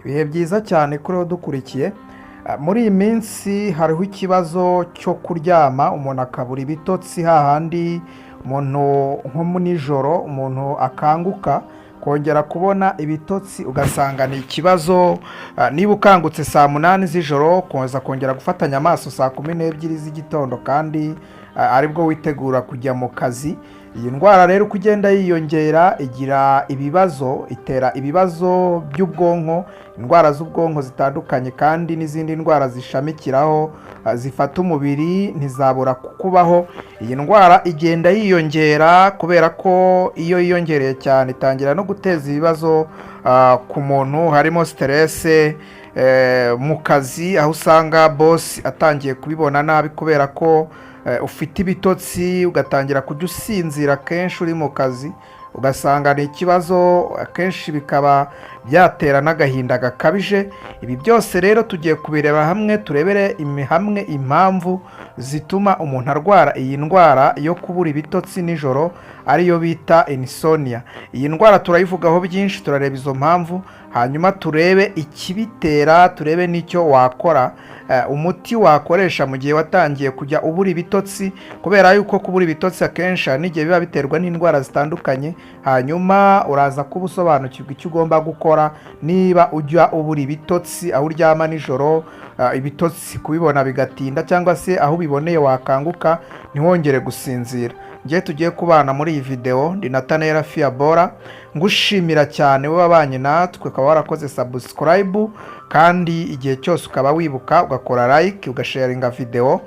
Ibihe byiza cyane kuri wowe udukurikiye. Muri iyi minsi hariho ikibazo cyo kuryama umuntu akabura ibitotsi, hahandi umuntu nko mu nijoro umuntu akanguka kongera kubona ibitotsi ugasanga ni ikibazo. Niba ukangutse saa munani z'ijoro kuza kongera gufatanya amaso saa 12 z'igitondo kandi aribwo witegura kujya mu kazi. Iyi ndwara rero uko ugenda yiyongera igira ibibazo, itera ibibazo by'ubwonko, indwara z'ubwonko zitandukanye kandi n'izindi ndwara zishamikiraho zifata umubiri ntizabura kukubaho. Iyi ndwara igenda yiyongera kubera ko iyo yiyongereye cyane itangira no guteza ibibazo ku muntu, harimo stress mu kazi, aho usanga boss atangiye kubibona nabi kubera ko ufite ibitotsi ugatangira kujya usinzira kenshi uri mu kazi, ugasanga ni ikibazo akenshi bikaba byatera n'agahinda gakabije. Ibi byose rero tugiye kubireba hamwe, turebere hamwe impamvu zituma umuntu arwara iyi ndwara yo kubura ibitotsi nijoro ariyo bita insomnia. Iyi ndwara turayivugaho byinshi, turareba izo mpamvu, hanyuma turebe ikibitera, turebe n'icyo wakora, umuti wakoresha mu gihe watangiye kujya ubura ibitotsi, kubera yuko kubura ibitotsi akenshi n'igihe biba biterwa n'indwara zitandukanye. Hanyuma uraza kuba usobanukirwa icyo ugomba gukora niba ujya ubura ibitotsi, aho uryama nijoro ibitotsi kubibona bigatinda, cyangwa se aho ubiboneye wakanguka ntiwongere gusinzira. Ngiye tugiye kubana muri iyi video, ndi Nathaniel Fiabora, ngushimira cyane wowe wabanye natwe, ukaba warakoze subscribe kandi igihe cyose ukaba wibuka ugakora like, ugasharinga video,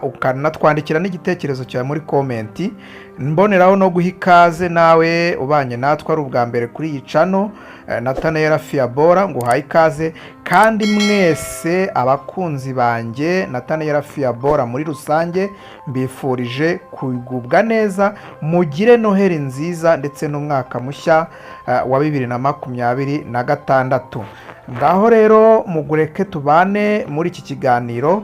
ukanatwandikira n'igitekerezo cyawe muri comment. Mboneraho no guha ikaze nawe ubanye natwe ari ubwa mbere kuri iyi channel Nathaniel Fiabora, nguhaye ikaze. Kandi mwese abakunzi banjye Nathaniel Fiabora muri rusange mbifurije kugubwa neza, mugire noheri nziza ndetse n'umwaka mushya wa 2026. Ngaho rero mugureke tubane muri iki kiganiro.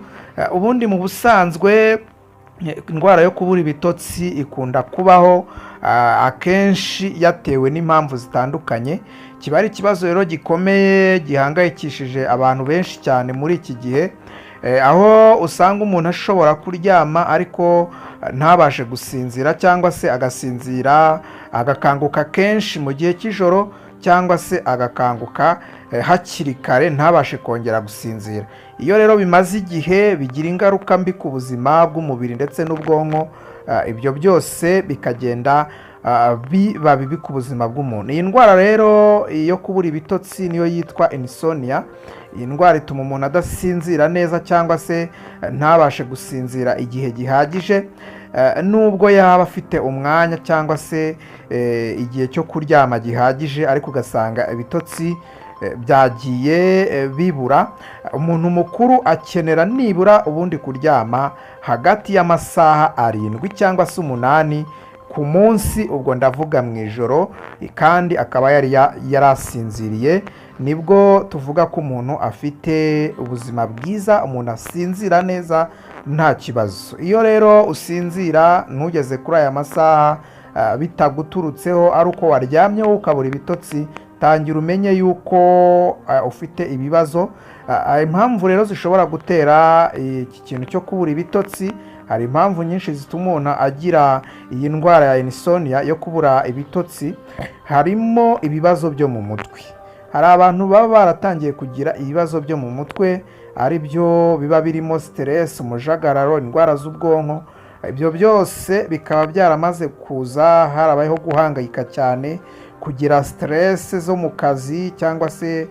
Ubundi mu busanzwe indwara yo kubura ibitotsi ikunda kubaho akenshi yatewe n'impamvu zitandukanye. Kiba ari ikibazo rero gikomeye gihangayikishije abantu benshi cyane muri iki gihe, aho usanga umuntu ashobora kuryama ariko ntabashe gusinzira, cyangwa se agasinzira agakanguka kenshi mu gihe cy'ijoro, cyangwa se agakanguka hakiri kare ntabashe kongera gusinzira. Iyo rero bimaze igihe bigira ingaruka mbi ku buzima bw'umubiri ndetse n'ubwonko, ibyo byose bikagenda biba bibi ku buzima bw'umuntu. Iyi ndwara rero yo kubura ibitotsi niyo yitwa insomnia. Iyi ndwara ituma umuntu adasinzira neza, cyangwa se ntabashe gusinzira igihe gihagije, nubwo yaba afite umwanya cyangwa se igihe cyo kuryama gihagije, ariko ugasanga ibitotsi byagiye bibura. Umuntu mukuru akenera nibura ubundi kuryama hagati y'amasaha 7 cyangwa se 8 ku munsi, ubwo ndavuga mu ijoro, kandi akaba yarasinziriye. Nibwo tuvuga ko umuntu afite ubuzima bwiza, umuntu asinzira neza nta kibazo. Iyo rero usinzira ntugeze kuri aya masaha bitaguturutseho, ari uko waryamye wowe ukabura ibitotsi, tangira umenye yuko ufite ibibazo. Impamvu rero zishobora gutera iki kintu cyo kubura ibitotsi, hari impamvu nyinshi zituma umuntu agira iyi ndwara ya insomnia yo kubura ibitotsi. Harimo ibibazo byo mu mutwe. Hari abantu baba baratangiye kugira ibibazo byo mu mutwe, ari byo biba birimo stress, umujagararo, indwara z'ubwonko. Ibyo byose bikaba byaramaze kuza, harabayeho guhangayika cyane, kugira stress zo mu kazi, cyangwa se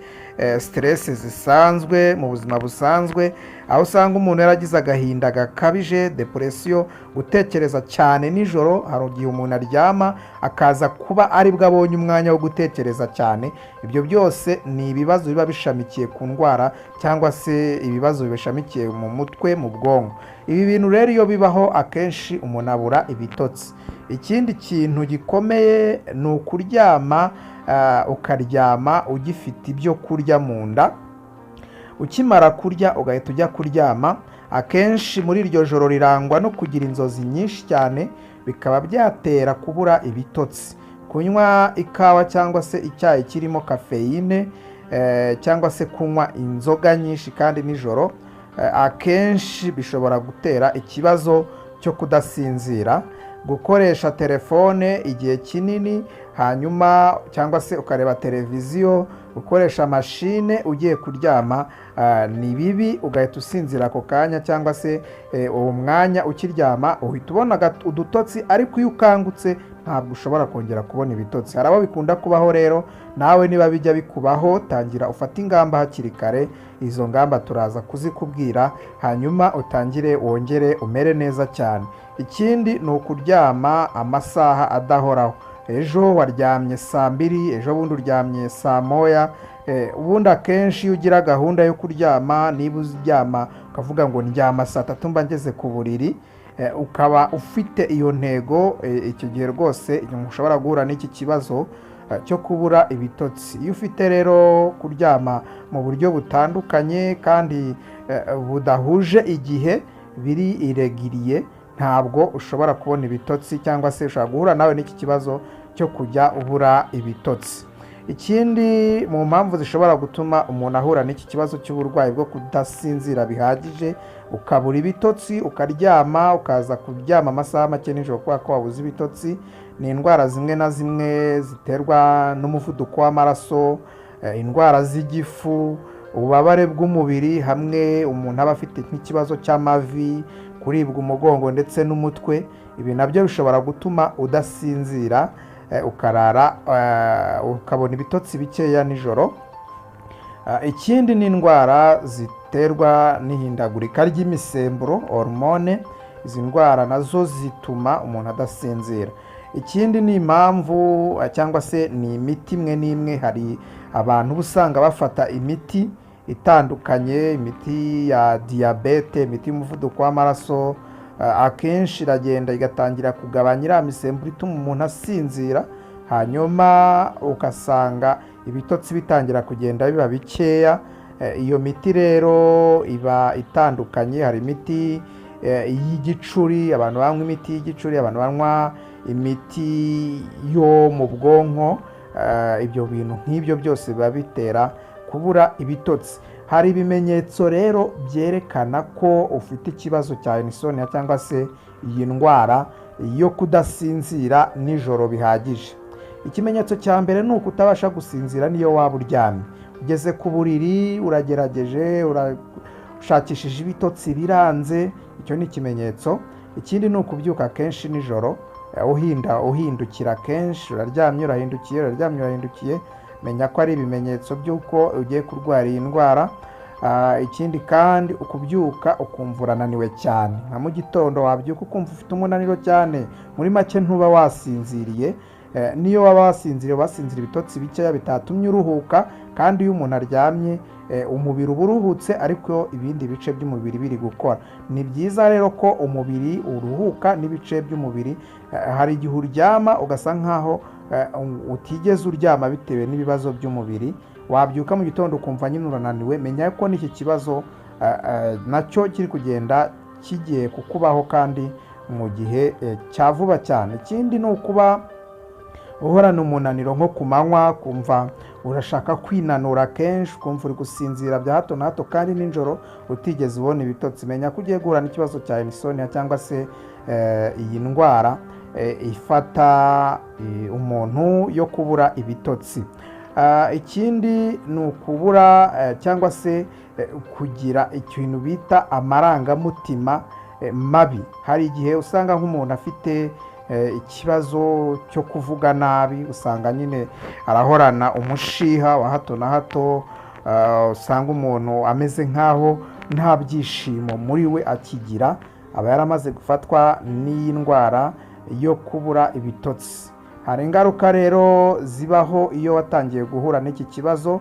stress zisanzwe mu buzima busanzwe, aho usanga umuntu yaragize agahinda gakabije, depression, gutekereza cyane nijoro. Hari igihe umuntu aryama akaza kuba aribwo abonye umwanya wo gutekereza cyane. Ibyo byose ni ibibazo biba bishamikiye ku ndwara, cyangwa se ibibazo bishamikiye mu mutwe, mu bwonko. Ibi bintu rero iyo bibaho akenshi umuntu abura ibitotsi. Ikindi kintu gikomeye ni ukuryama, ukaryama ugifite ibyo kurya mu nda. Ukimara kurya ugahita ujya kuryama, akenshi muri iryo joro rirangwa no kugira inzozi nyinshi cyane, bikaba byatera kubura ibitotsi. Kunywa ikawa cyangwa se icyayi kirimo kafeyine cyangwa se kunywa inzoga nyinshi kandi nijoro akenshi bishobora gutera ikibazo cyo kudasinzira. Gukoresha telefone igihe kinini hanyuma cyangwa se ukareba televiziyo, gukoresha mashine ugiye kuryama ni bibi, ugahita usinzira ako kanya cyangwa se uwo mwanya ukiryama uhita ubona udutotsi, ariko iyo ukangutse ntabwo ushobora kongera kubona ibitotsi. Hari abo bikunda kubaho rero, nawe niba bijya bikubaho tangira ufate ingamba hakiri kare. Izo ngamba turaza kuzikubwira hanyuma utangire wongere umere neza cyane. Ikindi ni ukuryama amasaha adahoraho. Ejo waryamye saa 2, ejo bundi uryamye saa 1. Ubundi akenshi iyo ugira gahunda yo kuryama, niba uryama ukavuga ngo ndyama saa 3 mba ngeze ku buriri, ukaba ufite iyo ntego, icyo gihe rwose ushobora guhura n'iki kibazo cyo kubura ibitotsi. Iyo ufite rero kuryama mu buryo butandukanye kandi budahuje igihe, biri iregiriye, ntabwo ushobora kubona ibitotsi cyangwa se ushobora guhura nawe n'iki kibazo cyo kujya ubura ibitotsi. Ikindi mu mpamvu zishobora gutuma umuntu ahura n'iki kibazo cy'uburwayi bwo kudasinzira bihagije, ukabura ibitotsi, ukaryama ukaza kuryama amasaha make nijoro kubera ko wabuze ibitotsi, ni indwara zimwe na zimwe ziterwa n'umuvuduko w'amaraso, indwara z'igifu, ububabare bw'umubiri, hamwe umuntu aba afite nk'ikibazo cy'amavi, kuribwa umugongo ndetse n'umutwe. Ibi nabyo bishobora gutuma udasinzira, ukarara ukabona ibitotsi bikeya nijoro. Ikindi ni indwara ziterwa n'ihindagurika ry'imisemburo, hormone. Izi ndwara nazo zituma umuntu adasinzira. Ikindi ni impamvu cyangwa se ni imiti imwe n'imwe. Hari abantu usanga bafata imiti itandukanye, imiti ya diyabete, imiti y'umuvuduko w'amaraso, akenshi iragenda igatangira kugabanya iriya misemburo ituma umuntu asinzira, hanyuma ugasanga ibitotsi bitangira kugenda biba bikeya. Iyo miti rero iba itandukanye. Hari imiti y'igicuri, abantu banywa imiti y'igicuri, abantu banywa imiti yo mu bwonko. Ibyo bintu nk'ibyo byose biba bitera kubura ibitotsi. Hari ibimenyetso rero byerekana ko ufite ikibazo cya insomnia cyangwa se iyi ndwara yo kudasinzira nijoro bihagije. Ikimenyetso cya mbere ni ukutabasha gusinzira niyo waba uryamye. Ugeze ku buriri, uragerageje, urashakishije ibitotsi biranze, icyo ni ikimenyetso. Ikindi ni ukubyuka kenshi nijoro, uhindukira kenshi, uraryamye urahindukiye, uraryamye urahindukiye, menya ko ari ibimenyetso by'uko ugiye kurwara iyi ndwara. Ikindi kandi ukubyuka ukumva urananiwe cyane, nka mu gitondo wabyuka ukumva ufite umunaniro cyane, muri make ntuba wasinziriye. Niyo waba wasinziriye, wasinzira ibitotsi bikeya bitatumye uruhuka, kandi iyo umuntu aryamye umubiri uba uruhutse ariko ibindi bice by'umubiri biri gukora. Ni byiza rero ko umubiri uruhuka n'ibice by'umubiri. Hari igihe uryama ugasa nkaho utigeze uryama bitewe n'ibibazo by'umubiri, wabyuka mu gitondo ukumva nyine urananiwe, menya ko n'iki kibazo nacyo kiri kugenda kigiye kukubaho kandi mu gihe cya vuba cyane. Ikindi ni ukuba uhorana umunaniro nko ku manywa, kumva urashaka kwinanura kenshi, kumva uri gusinzira bya hato na hato kandi nijoro utigeze ubona ibitotsi, menya ko ugiye guhura n'ikibazo cya insomnia cyangwa se iyi ndwara ifata umuntu yo kubura ibitotsi. Ikindi ni ukubura cyangwa se kugira ikintu bita amarangamutima mabi. Hari igihe usanga nk'umuntu afite ikibazo cyo kuvuga nabi, usanga nyine arahorana umushiha wa hato na hato, usanga umuntu ameze nkaho nta byishimo muri we akigira, aba yaramaze gufatwa n'iyi ndwara yo kubura ibitotsi. Hari ingaruka rero zibaho iyo watangiye guhura n'iki kibazo.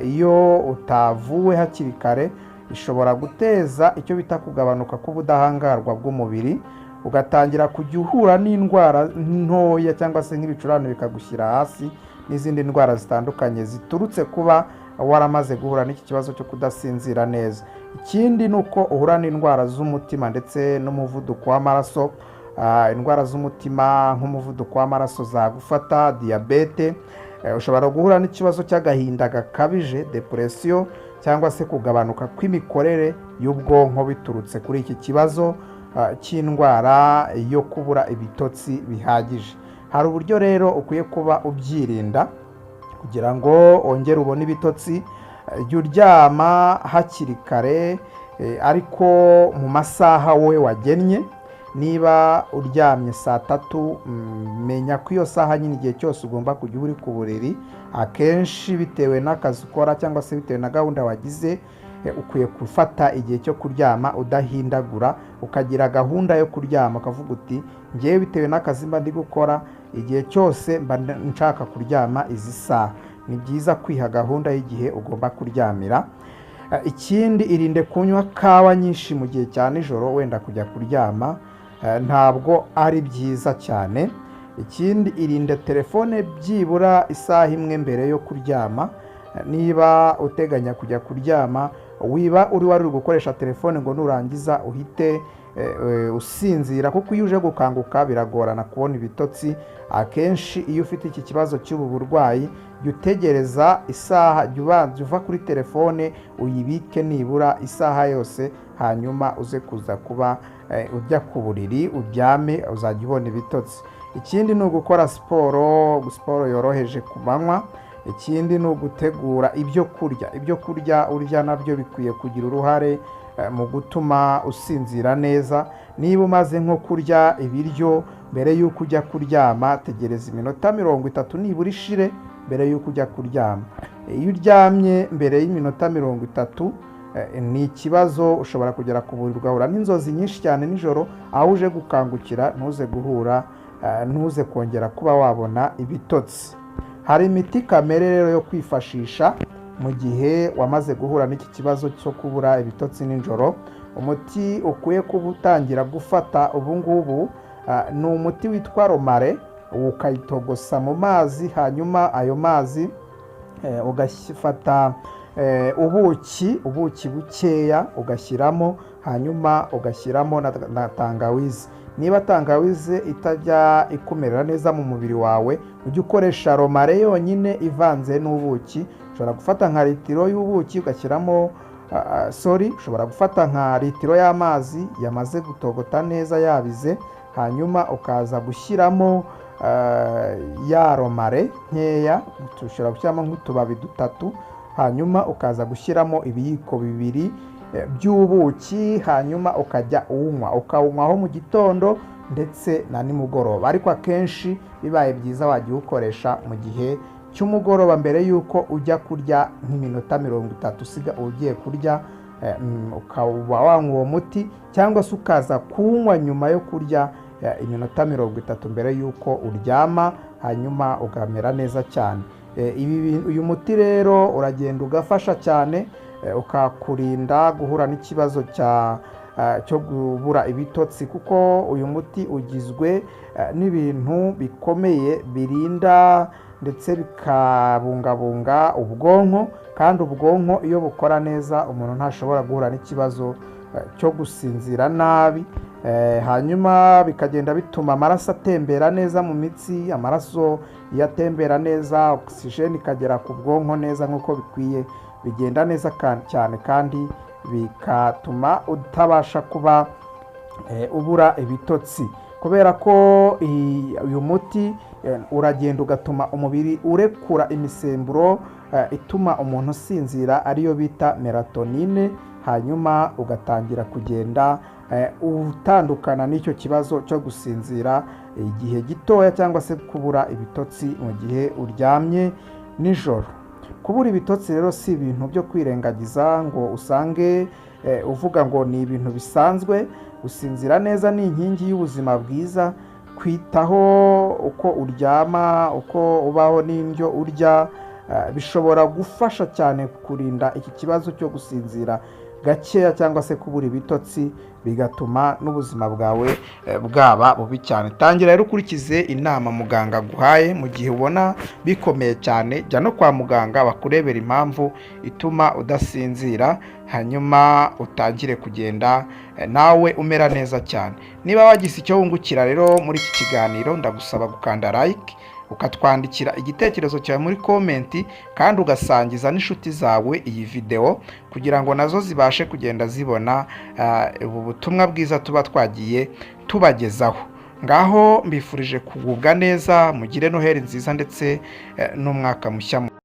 Iyo utavuwe hakiri kare, ishobora guteza icyo bita kugabanuka k'ubudahangarwa bw'umubiri, ugatangira kujya uhura n'indwara ntoya cyangwa se nk'ibicurane bikagushyira hasi, n'izindi ndwara zitandukanye ziturutse kuba waramaze guhura n'iki kibazo cyo kudasinzira neza. Ikindi ni uko uhura n'indwara z'umutima ndetse n'umuvuduko w'amaraso. Indwara z'umutima nk'umuvuduko w'amaraso zagufata, diyabete, ushobora guhura n'ikibazo cy'agahinda gakabije, depression, cyangwa se kugabanuka kw'imikorere y'ubwonko biturutse kuri iki kibazo cy'indwara yo kubura ibitotsi bihagije. Hari uburyo rero ukwiye kuba ubyirinda kugira ngo ongere ubone ibitotsi. Jya uryama hakiri kare, ariko mu masaha wowe wagennye. Niba uryamye saa 3, menya ko iyo saha nyine igihe cyose ugomba kujya uri ku buriri. Akenshi bitewe n'akazi ukora cyangwa se bitewe na gahunda wagize, ukwiye gufata igihe cyo kuryama udahindagura, ukagira gahunda yo kuryama, ukavuga uti ngewe bitewe n'akazi mba ndi gukora, igihe cyose mba nshaka kuryama izi saha. Ni byiza kwiha gahunda y'igihe ugomba kuryamira. Ikindi, irinde kunywa kawa nyinshi mu gihe cya nijoro wenda kujya kuryama, ntabwo ari byiza cyane. Ikindi, irinde telefone byibura isaha imwe mbere yo kuryama. Niba uteganya kujya kuryama, wiba wari gukoresha telefone ngo nurangiza uhite usinzira, kuko iyo uje gukanguka biragorana kubona ibitotsi. Akenshi iyo ufite iki kibazo cy'ubu burwayi, jya utegereza isaha, jya uva kuri telefone uyibike nibura isaha yose, hanyuma uze kuza kuba ujya ku buriri uryame, uzajya ubona ibitotsi. Ikindi ni ugukora siporo yoroheje ku manywa. Ikindi ni ugutegura ibyo kurya urya nabyo bikwiye kugira uruhare mu gutuma usinzira neza. Niba umaze nko kurya ibiryo mbere y'uko ujya kuryama, tegereza iminota 30 nibura ishire mbere y'uko ujya kuryama. Iyo uryamye mbere y'iminota 30, ni ikibazo, ushobora kugera ku buriri ugahura n'inzozi nyinshi cyane nijoro, aho uje gukangukira ntuze kongera kuba wabona ibitotsi. Hari imiti kamere rero yo kwifashisha mu gihe wamaze guhura n'iki kibazo cyo kubura ibitotsi nijoro. Umuti ukwiye kuba utangira gufata ubu ngubu ni umuti witwa romare. Ukayitogosa mu mazi, hanyuma ayo mazi ugafata ubuki bukeya ugashyiramo, hanyuma ugashyiramo na tangawizi. Niba tangawizi itajya ikumerera neza mu mubiri wawe, ujye ukoresha romare yonyine ivanze n'ubuki. Ushobora gufata nka litiro y'ubuki ugashyiramo ushobora gufata nka litiro y'amazi yamaze gutogota neza yabize, hanyuma ukaza gushyiramo ya romare nkeya, ushobora gushyiramo nk'utubabi 3, hanyuma ukaza gushyiramo ibiyiko 2 by'ubuki, hanyuma ukajya ukawunywaho mu gitondo ndetse na nimugoroba. Ariko akenshi bibaye byiza wajya ukoresha mu gihe cy'umugoroba mbere y'uko ujya kurya, nk'iminota 30 usiga ugiye kurya, ukaba wanywa uwo muti, cyangwa se ukaza kunywa nyuma yo kurya iminota 30 mbere y'uko uryama, hanyuma ugamera neza cyane. Uyu muti rero uragenda ugafasha cyane, ukakurinda guhura n'ikibazo cyo kubura ibitotsi, kuko uyu muti ugizwe n'ibintu bikomeye birinda ndetse bikabungabunga ubwonko, kandi ubwonko iyo bukora neza umuntu ntashobora guhura n'ikibazo cyo gusinzira nabi. Hanyuma bikagenda bituma amaraso atembera neza mu mitsi. Amaraso iyo atembera neza, oxygen ikagera ku bwonko neza nk'uko bikwiye, bigenda neza cyane, kandi bikatuma utabasha kuba ubura ibitotsi. Kubera ko uyu muti uragenda ugatuma umubiri urekura imisemburo ituma umuntu usinzira, ariyo bita melatonine, hanyuma ugatangira kugenda utandukana n'icyo kibazo cyo gusinzira igihe gitoya cyangwa se kubura ibitotsi mu gihe uryamye nijoro. Kubura ibitotsi rero si ibintu byo kwirengagiza ngo usange uvuga ngo ni ibintu bisanzwe. Gusinzira neza ni inkingi y'ubuzima bwiza. Kwitaho uko uryama, uko ubaho n'indyo urya, bishobora gufasha cyane kurinda iki kibazo cyo gusinzira gakeya cyangwa se kubura ibitotsi, bigatuma n'ubuzima bwawe bwaba bubi cyane. Tangira rero ukurikize inama muganga aguhaye. Mu gihe ubona bikomeye cyane, jya no kwa muganga bakurebera impamvu ituma udasinzira, hanyuma utangire kugenda nawe umera neza cyane. Niba wagize icyo wungukira rero muri iki kiganiro, ndagusaba gukanda like ukatwandikira igitekerezo cyawe muri komenti, kandi ugasangiza n'inshuti zawe iyi video kugira ngo nazo zibashe kugenda zibona ubu butumwa bwiza tuba twagiye tubagezaho. Ngaho mbifurije kugubwa neza, mugire Noheli nziza ndetse n'umwaka mushya.